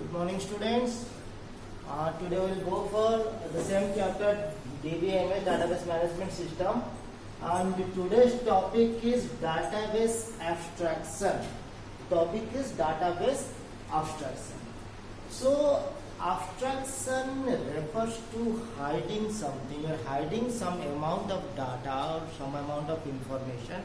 Good morning, students. Today we will go for the same chapter, DBMS, Database Management System. And today's topic is database abstraction. Topic is database abstraction. So, abstraction refers to hiding something or hiding some amount of data or some amount of information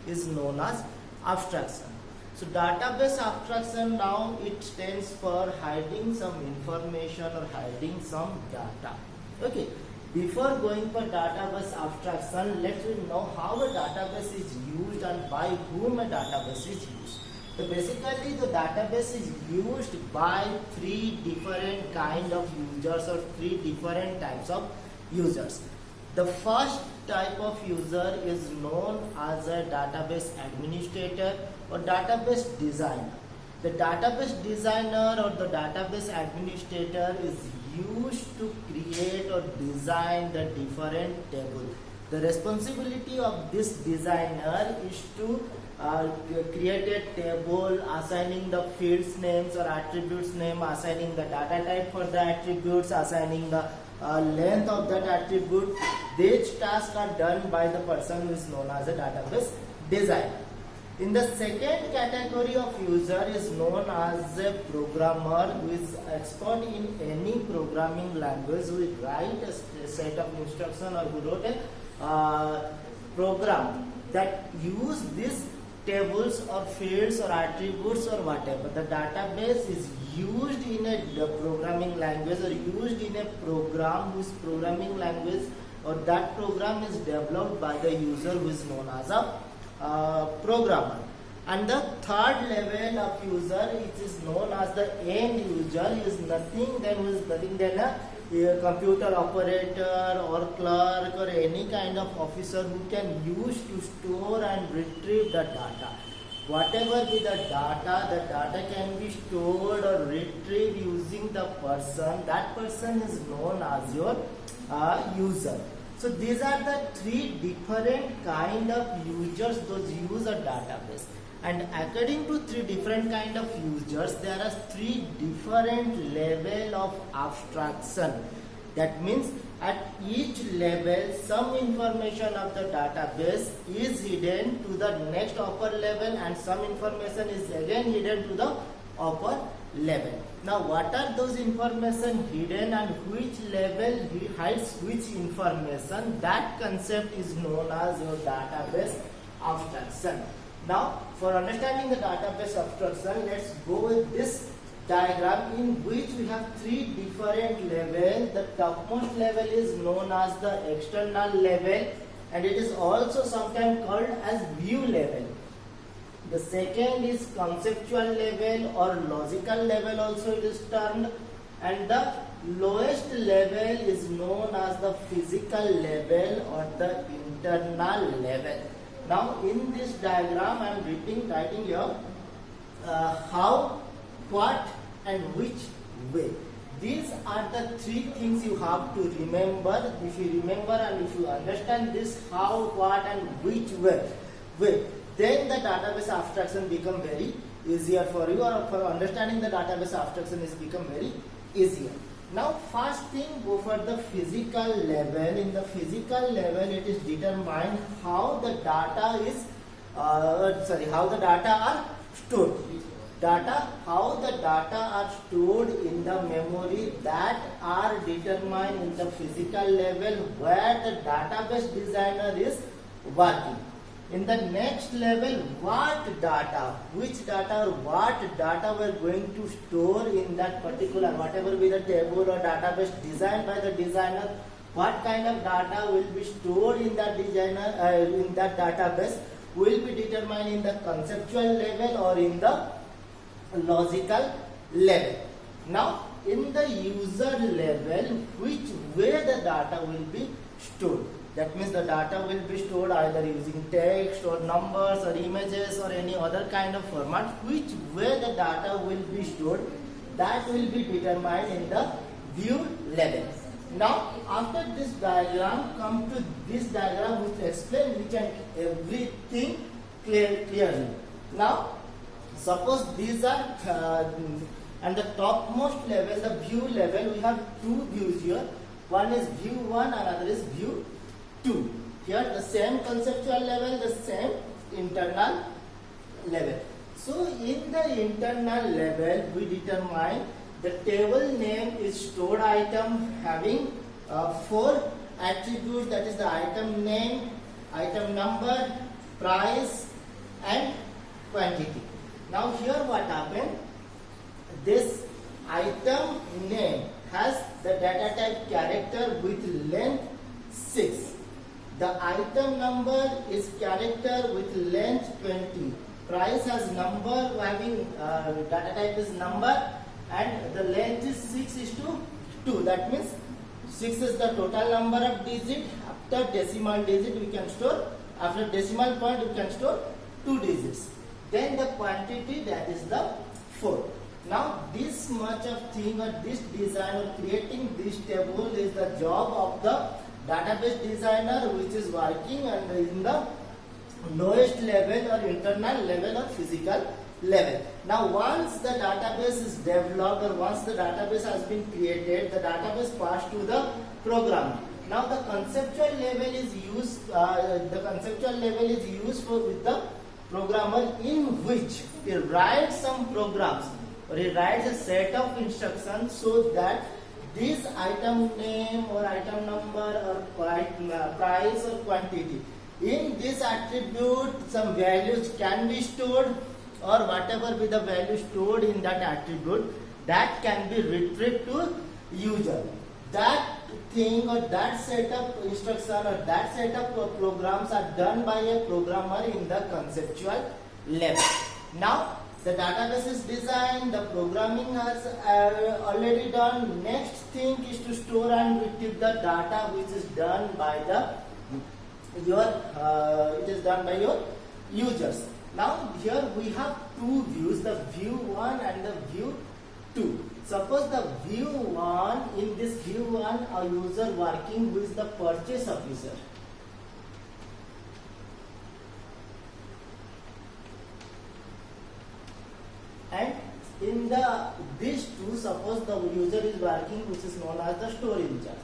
is known as abstraction. So database abstraction, now it stands for hiding some information or hiding some data. Okay, before going for database abstraction, let's know how a database is used and by whom a database is used. So basically the database is used by three different kind of users or three different types of users. The first type of user is known as a database administrator or database designer. The database designer or the database administrator is used to create or design the different table. The responsibility of this designer is to create a table, assigning the fields names or attributes name, assigning the data type for the attributes, assigning the length of that attribute. These tasks are done by the person who is known as a database designer. In the second category of user is known as a programmer who is expert in any programming language, who will write a set of instruction or who wrote a program that use these tables or fields or attributes or whatever. The database is used in a programming language or used in a program whose programming language or that program is developed by the user who is known as a programmer. And the third level of user, it is known as the end user, is nothing than a computer operator or clerk or any kind of officer who can use to store and retrieve the data. Whatever be the data can be stored or retrieved using the person. That person is known as your user. So these are the three different kind of users those use a database. And according to three different kind of users, there are three different level of abstraction. That means at each level, some information of the database is hidden to the next upper level and some information is again hidden to the upper level. Now what are those information hidden and which level hides which information? That concept is known as your database abstraction. Now for understanding the database abstraction, let's go with this diagram in which we have three different levels. The topmost level is known as the external level and it is also sometimes called as view level. The second is conceptual level or logical level also it is termed, and the lowest level is known as the physical level or the internal level. Now in this diagram I am writing here how, what and which way. These are the three things you have to remember. If you remember and if you understand this how, what and which way, then the database abstraction become very easier for you, or for understanding the database abstraction is become very easier. Now first thing, go for the physical level. In the physical level it is determined how the data is how the data are stored. How the data are stored in the memory, that are determined in the physical level where the database designer is working. In the next level, what data, which data or what data we are going to store in that particular, whatever be the table or database designed by the designer, what kind of data will be stored in that in that database will be determined in the conceptual level or in the logical level. Now in the user level, which way the data will be stored. That means the data will be stored either using text or numbers or images or any other kind of format. Which way the data will be stored, that will be determined in the view level. Now after this diagram, come to this diagram which explains each and everything clearly. Now suppose these are And the topmost level, the view level, we have two views here. One is view 1, another is view 2. Here the same conceptual level, the same internal level. So in the internal level, we determine the table name is stored item having 4 attributes, that is the item name, item number, price and quantity. Now here what happened, this item name has the data type character with length 6. The item number is character with length 20. Price has number having data type is number and the length is 6:2. That means 6 is the total number of digit. After decimal digit we can store, after decimal point we can store 2 digits. Then the quantity, that is the 4. Now this much of thing or this design or creating this table is the job of the database designer, which is working and in the lowest level or internal level or physical level. Now once the database is developed or once the database has been created, the database passed to the programmer. Now the conceptual level is used. For with the programmer, in which he writes some programs or he writes a set of instructions so that this item name or item number or price or quantity, in this attribute some values can be stored, or whatever be the value stored in that attribute, that can be retrieved to user. That thing or that set of instruction or that set of programs are done by a programmer in the conceptual level. Now the database is designed, the programming has already done. Next thing is to store and retrieve the data, which is done by your users. Now here we have two views, the view 1 and the view 2. Suppose the view 1, in this view 1 a user working with the purchase officer. And in these two, suppose the user is working which is known as the store in charge.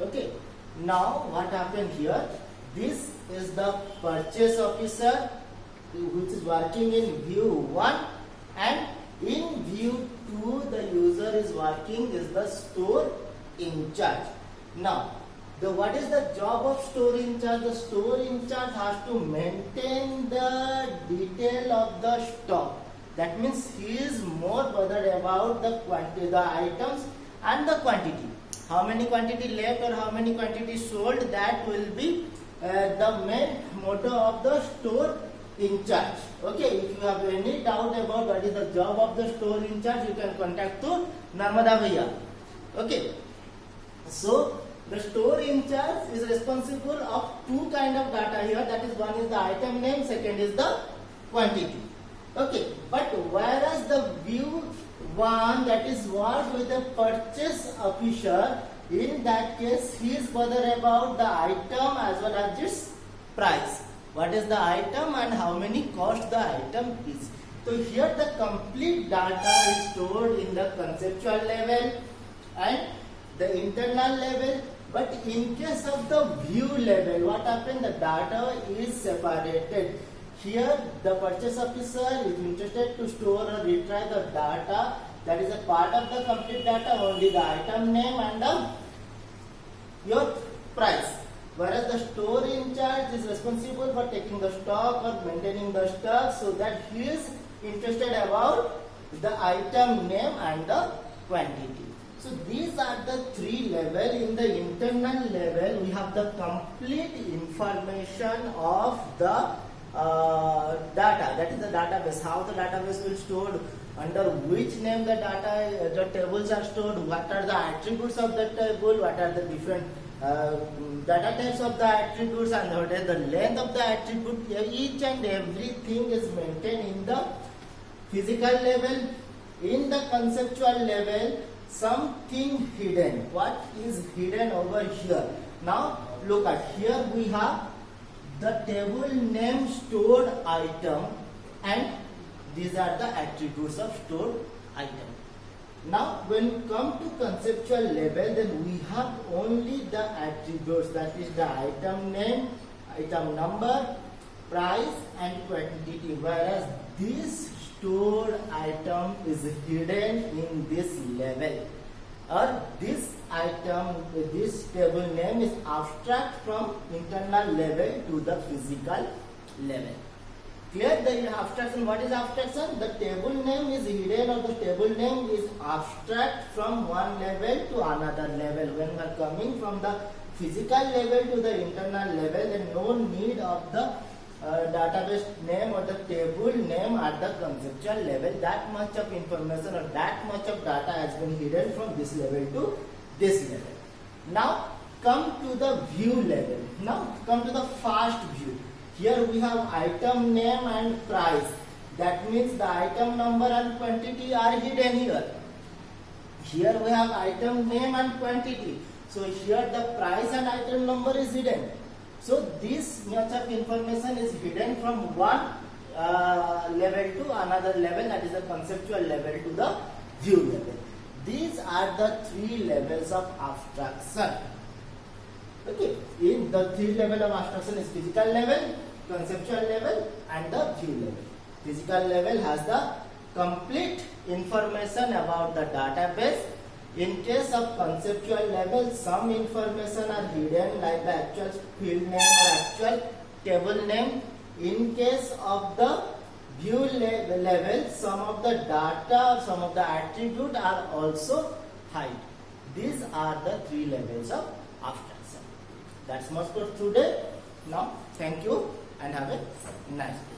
Okay. Now what happened here? This is the purchase officer which is working in view 1, and in view 2 the user is working is the store in charge. Now what is the job of store in charge? The store in charge has to maintain the detail of the stock. That means he is more bothered about the quantity, the items and the quantity. How many quantity left or how many quantity sold, that will be the main motto of the store in charge. Okay, if you have any doubt about what is the job of the store in charge, you can contact to Narmada Bhaiya. Okay, so the store in charge is responsible of two kind of data here. That is, one is the item name, second is the quantity. Okay, but whereas the view 1, that is work with the purchase officer, in that case he is bothered about the item as well as its price. What is the item and how many cost the item is. So here the complete data is stored in the conceptual level and the internal level. But in case of the view level, what happened? The data is separated. Here the purchase officer is interested to store or retrieve the data, that is a part of the complete data, only the item name and your price. Whereas the store in charge is responsible for taking the stock or maintaining the stock, so that he is interested about the item name and the quantity. So these are the three levels. In the internal level, we have the complete information of the data, that is the database, how the database will stored, under which name the data, the tables are stored, what are the attributes of the table, what are the different data types of the attributes, and what is the length of the attribute. Each and everything is maintained in the physical level. In the conceptual level, something hidden. What is hidden over here? Now look at here, we have the table name stored item and these are the attributes of stored item. Now when we come to conceptual level, then we have only the attributes, that is the item name, item number, price and quantity, whereas this stored item is hidden in this level, or this item, this table name is abstract from internal level to the physical level. Clear the abstraction? What is abstraction? The table name is hidden, or the table name is abstract from one level to another level. When we are coming from the physical level to the internal level, then no need of the database name or the table name at the conceptual level. That much of information or that much of data has been hidden from this level to this level. Now come to the view level. Now come to the first view. Here we have item name and price. That means the item number and quantity are hidden here. Here we have item name and quantity. So here the price and item number is hidden. So this much of information is hidden from one level to another level, that is the conceptual level to the view level. These are the three levels of abstraction. Okay, in the three level of abstraction is physical level, conceptual level and the view level. Physical level has the complete information about the database. In case of conceptual level, some information are hidden like the actual field name or actual table name. In case of the view level, some of the data or some of the attributes are also hide. These are the three levels of abstraction. That's much for today. Now, thank you and have a nice day.